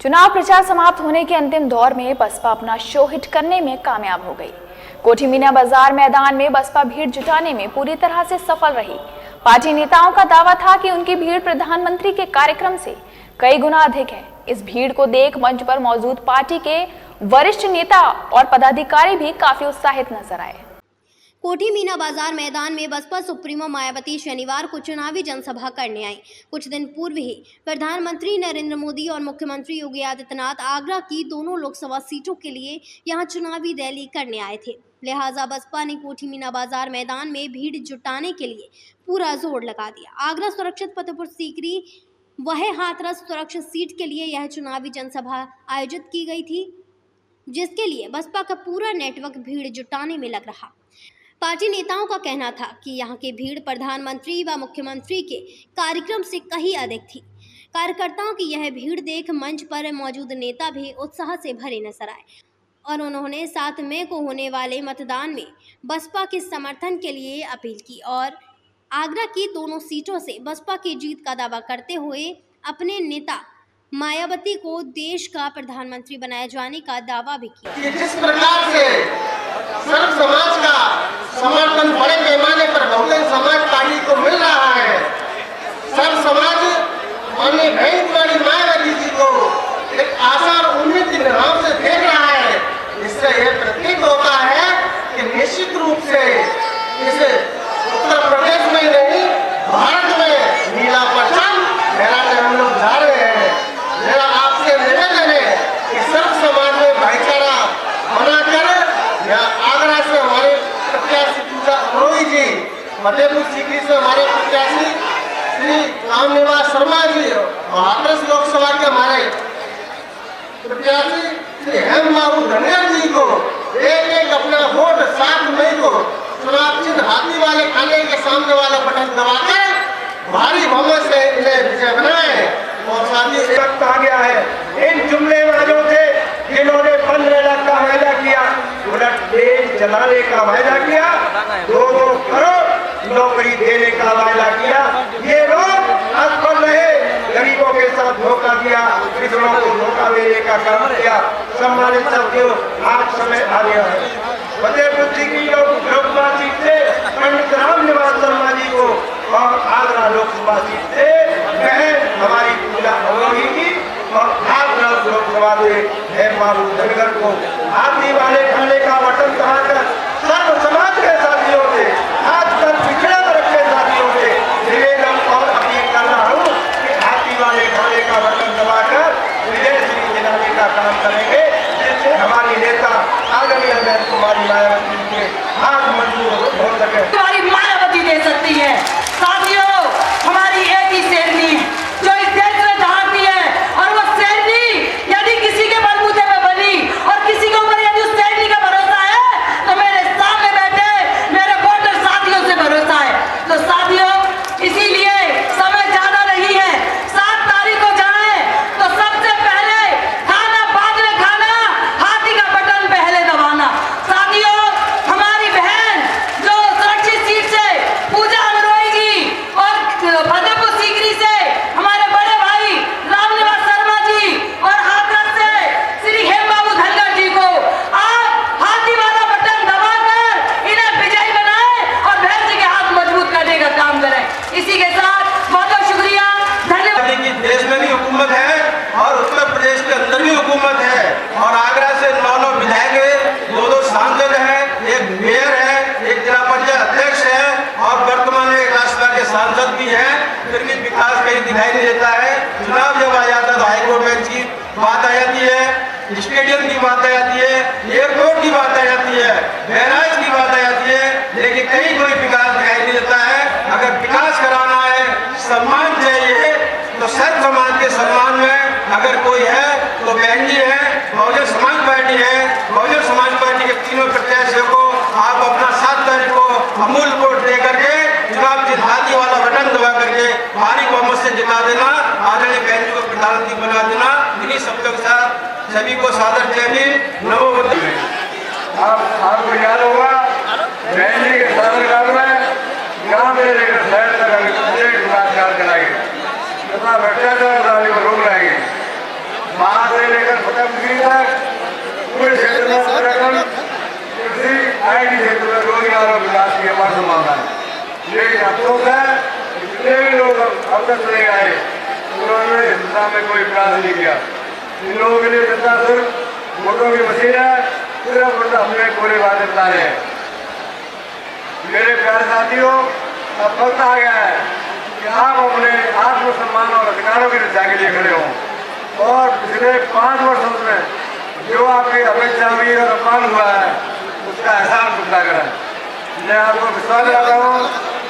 चुनाव प्रचार समाप्त होने के अंतिम दौर में बसपा अपना शो हिट करने में कामयाब हो गई। कोठी मीना बाजार मैदान में बसपा भीड़ जुटाने में पूरी तरह से सफल रही। पार्टी नेताओं का दावा था कि उनकी भीड़ प्रधानमंत्री के कार्यक्रम से कई गुना अधिक है। इस भीड़ को देख मंच पर मौजूद पार्टी के वरिष्ठ नेता और पदाधिकारी भी काफी उत्साहित नजर आए। कोठी मीना बाजार मैदान में बसपा सुप्रीमो मायावती शनिवार को चुनावी जनसभा करने आई। कुछ दिन पूर्व ही प्रधानमंत्री नरेंद्र मोदी और मुख्यमंत्री योगी आदित्यनाथ आगरा की दोनों लोकसभा सीटों के लिए यहां चुनावी रैली करने आए थे। लिहाजा बसपा ने कोठी मीना बाजार मैदान में भीड़ जुटाने के लिए पूरा जोर लगा दिया। आगरा सुरक्षित फतेहपुर सीकरी वह हाथरस सुरक्षित सीट के लिए यह चुनावी जनसभा आयोजित की गई थी, जिसके लिए बसपा का पूरा नेटवर्क भीड़ जुटाने में लग रहा। पार्टी नेताओं का कहना था कि यहाँ की भीड़ प्रधानमंत्री व मुख्यमंत्री के कार्यक्रम से कहीं अधिक थी। कार्यकर्ताओं की यह भीड़ देख मंच पर मौजूद नेता भी उत्साह से भरे नजर आए और उन्होंने 7 मई को होने वाले मतदान में बसपा के समर्थन के लिए अपील की और आगरा की दोनों सीटों से बसपा की जीत का दावा करते हुए अपने नेता मायावती को देश का प्रधानमंत्री बनाए जाने का दावा भी किया। जिस प्रकार से सर्व समाज का समर्थन बड़े पैमाने पर बहुजन समाज पार्टी को मिल रहा है, सर्व समाज माननीय बहन मायावती जी को एक आशा और उम्मीद की निगाहों से देख रहा है। इससे यह प्रतीत होता है कि निश्चित रूप से इस उत्तर प्रदेश में नहीं भारत में नीला परचम फहराने हम लोग जा रहे हैं। मेरा आपसे निवेदन है कि सर्व समाज में भाईचारा बनाकर आगरा से हमारे प्रत्याशी रोही जी, फतेहपुर सीकरी से हमारे प्रत्याशी श्री रामनिवास शर्मा जी और हाथरस लोकसभा के हमारे प्रत्याशी श्री हेमबाबू धनगर जी को एक अपना वोट 7 मई को चुनाव चिन्ह हाथी वाले खाने के सामने वाला बटन दबाकर भारी बहुमत से इन्हें विजय बनाए। और साथ ही कहा गया है इन जुमले वालों से जिन्होंने 15 लाख का वायदा किया, उलट देश चलाने का वायदा किया, 2 करोड़ नौकरी देने का वायदा किया। ये लोग असफल रहे, गरीबों के साथ धोखा दिया, किसानों को धोखा देने का काम किया। सम्मानित साथियों, आज समय आ गया है फतेहपुर सीकरी लोकसभा सीट से पंडित रामनिवास शर्मा जी को और आगरा लोकसभा सीट से हमारी पूजा होगी की और आगरा लोकसभा से हेमबाबू धनगर को हाथी वाले खाने का बटन दबाकर सर्व समाज के साथियों से, आजकल पिछड़े वर्ग के साथियों से निवेदन और अपील कर रहा हूँ कि हाथी वाले खाने का बटन दबाकर विजय श्री दिलाने का काम करेंगे, जिससे हमारी नेता आदरणीय बहन कुमारी मायावती के हाथ मजबूत हो सके। हमारी मायावती दे सकती है। साथियों, हमारी एक ही शेरनी जो इस देश में दहाड़ती है और वो शेरनी यदि किसी के बलबूते में बनी और किसी के ऊपर यदि उस शेरनी का भरोसा है तो मेरे सामने बैठे मेरे वोटर साथियों से भरोसा है। तो साथियों, इसीलिए समय ज्यादा नहीं है, 7 तारीख को जाए तो सबसे पहले खाना बाद में खाना, हाथी का बटन पहले दबाना। साथियों, हमारी बहन जो सुरक्षित सीट से पूजा रोही जी और फतेहपुर सीकरी से हमारे बड़े भाई रामनिवास शर्मा जी और हाथरस से श्री हेमबाबू धनगर जी को आप हाथी वाला बटन दबाकर इन्हें विजयी बनाएं और बहन जी के हाथ मजबूत करने का काम करें। इसी के साथ बहुत बहुत शुक्रिया, धन्यवाद। देश में भी हुकूमत है और उत्तर प्रदेश के अंदर भी हुकूमत है और आगरा से 9 विधायक, 2 सांसद हैं, एक मेयर है, एक जिला पंचायत अध्यक्ष है और वर्तमान में एक राज्यसभा के सांसद भी हैं। फिर भी विकास कहीं दिखाई नहीं देता है। चुनाव जब आ जाता है तो हाईकोर्ट बेंच की बात आ जाती है, स्टेडियम की बात आ जाती है, एयरपोर्ट की बात आ जाती है, बहराइच की बात आ जाती है, लेकिन कहीं कोई विकास दिखाई नहीं देता है। अगर विकास कराना है, सम्मान चाहिए तो सर्व समाज के सम्मान में अगर कोई है तो बहन जी है, बहुजन समाज पार्टी है। बहुजन समाज पार्टी के तीनों प्रत्याशियों को आप अपना 7 तारीख को अमूल वोट दे करके चुनाव चिन्ह हाथी वाला बटन दबा करके भारी बहुमत से जिता देना, आदरणीय बहन जी को प्रधानमंत्री बना देना। इन्हीं शब्दों के साथ सभी को सादर जय भीम, नमो बुद्धाय। आपको याद होगा बहन जी के शासनकाल में गाँव में लेकर शहर तक विकास कराएंगे, तथा भ्रष्टाचार को रोक लाएंगे। वहां से लेकर फतेहपुर तक पूरे क्षेत्र में पर्यटन, कृषि, आईटी क्षेत्र में रोजगार और विकास की अपार संभावना है। लेकिन अफसोस है जितने भी लोग अब तक चले गए उन्होंने इस दिशा में कोई प्रयास नहीं किया। इन लोगों के लिए जनता सिर्फ वोटों की मशीन है, सिर्फ उनका अपने पूरे वादे बता रहे हैं। मेरे प्यारे साथियों, अब वक्त आ गया है कि आप अपने आत्मसम्मान और अधिकारों की रक्षा के लिए खड़े हों और पिछले 5 वर्षों में जो आपकी अपेक्षा हुई और अपमान हुआ है उसका एहसास चुकता करें। मैं आपको विश्वास दिलाता हूँ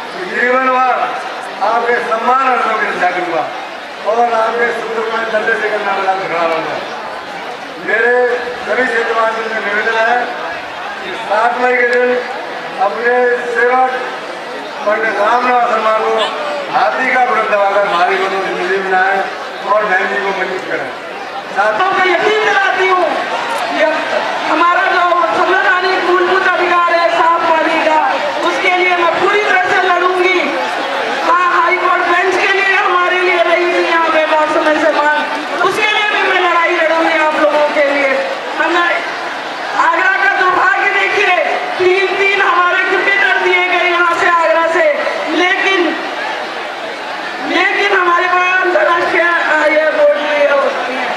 कि जीवन भर आपके सम्मान अर्जों की रक्षा करूँगा और आपके सुख में जल्दी से करना वाला खड़ा रहूँगा। मेरे सभी क्षेत्रवासियों से निवेदन है कि 7 मई के दिन अपने सेवक पंडित रामनाथ शर्मा को हाथी का व्रत दबाकर भारी बनो जिंदगी बनाए और बहन जी को मजबूत करें। तो मैं यकीन दिलाती हूँ हमारा जो संवैधानिक मूलभूत अधिकार है साफ पानी का, उसके लिए मैं पूरी तरह से लड़ूंगी। हाँ, हाई कोर्ट बेंच के लिए हमारे लिए रही थी यहाँ पे बहुत समय से मांग, उसके लिए भी मैं लड़ाई लड़ूंगी आप लोगों के लिए। हमें आगरा का दुर्भाग्य देखिए, 3 हमारे क्रिकेटर दिए गए यहाँ से आगरा से, लेकिन हमारे पास अंतर्राष्ट्रीय ये बोर्ड लिए होती है।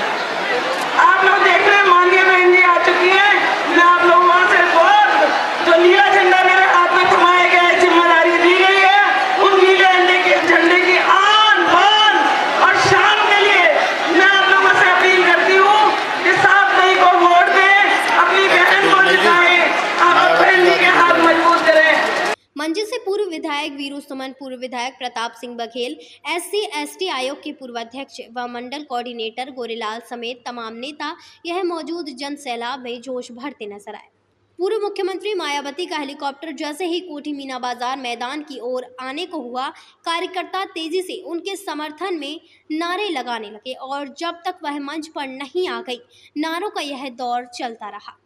आप लोग देख रहे हैं माननीय बहन जी आ चुकी है। मैं आप लोगों से बहुत जो नीला झंडा मेरे हाथ में थमाए गए जिम्मेदारी दी गई है, उन नीले झंडे की आन बान और शान के लिए मैं आप लोगों से अपील करती हूँ कि 7 मई को वोट दें, अपनी बहन को जिताएं, आप बहन जी के हाथ मजबूत करें। मंच से पूर्व विधायक वीरू सुमन, पूर्व विधायक प्रताप सिंह बघेल, SC/ST आयोग के पूर्व अध्यक्ष व मंडल कोऑर्डिनेटर गोरेलाल समेत तमाम नेता यह मौजूद जन सैलाब में जोश भरते नजर आए। पूर्व मुख्यमंत्री मायावती का हेलीकॉप्टर जैसे ही कोठी मीना बाजार मैदान की ओर आने को हुआ, कार्यकर्ता तेजी से उनके समर्थन में नारे लगाने लगे और जब तक वह मंच पर नहीं आ गई, नारों का यह दौर चलता रहा।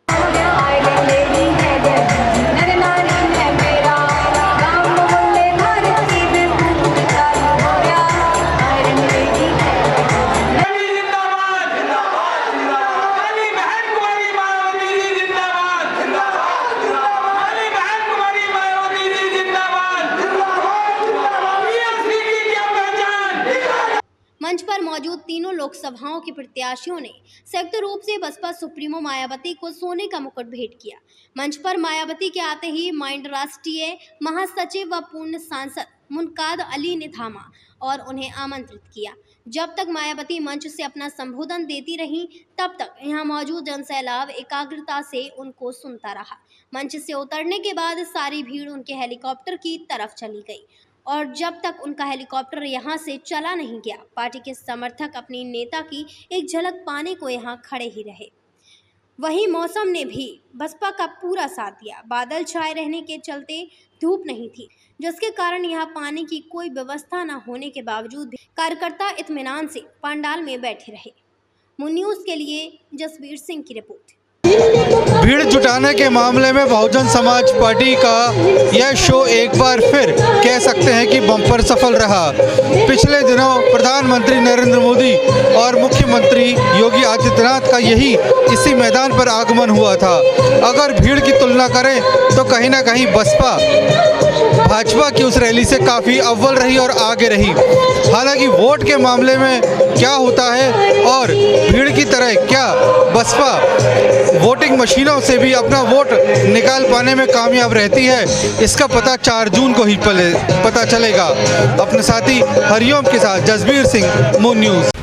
मंच पर मौजूद तीनों लोकसभाओं के प्रत्याशियों ने संयुक्त रूप से बसपा सुप्रीमो मायावती को सोने का मुकुट भेंट किया। मंच पर मायावती के आते ही माइंड राष्ट्रीय महासचिव व पूर्ण सांसद मुनकाद अली ने थामा और उन्हें आमंत्रित किया। जब तक मायावती मंच से अपना संबोधन देती रहीं, तब तक यहाँ मौजूद जनसैलाब एकाग्रता से उनको सुनता रहा। मंच से उतरने के बाद सारी भीड़ उनके हेलीकॉप्टर की तरफ चली गई और जब तक उनका हेलीकॉप्टर यहां से चला नहीं गया, पार्टी के समर्थक अपनी नेता की एक झलक पाने को यहां खड़े ही रहे। वहीं मौसम ने भी बसपा का पूरा साथ दिया। बादल छाए रहने के चलते धूप नहीं थी, जिसके कारण यहां पानी की कोई व्यवस्था न होने के बावजूद भी कार्यकर्ता इत्मीनान से पंडाल में बैठे रहे। मून न्यूज़ के लिए जसवीर सिंह की रिपोर्ट। भीड़ जुटाने के मामले में बहुजन समाज पार्टी का यह शो एक बार फिर कह सकते हैं कि बम्पर सफल रहा। पिछले दिनों प्रधानमंत्री नरेंद्र मोदी और मुख्यमंत्री योगी आदित्यनाथ का यही इसी मैदान पर आगमन हुआ था। अगर भीड़ की तुलना करें तो कहीं ना कहीं बसपा भाजपा की उस रैली से काफ़ी अव्वल रही और आगे रही। हालांकि वोट के मामले में क्या होता है और भीड़ की तरह क्या बसपा वोटिंग मशीनों से भी अपना वोट निकाल पाने में कामयाब रहती है, इसका पता 4 जून को ही पता चलेगा। अपने साथी हरिओम के साथ जसवीर सिंह, मून न्यूज़।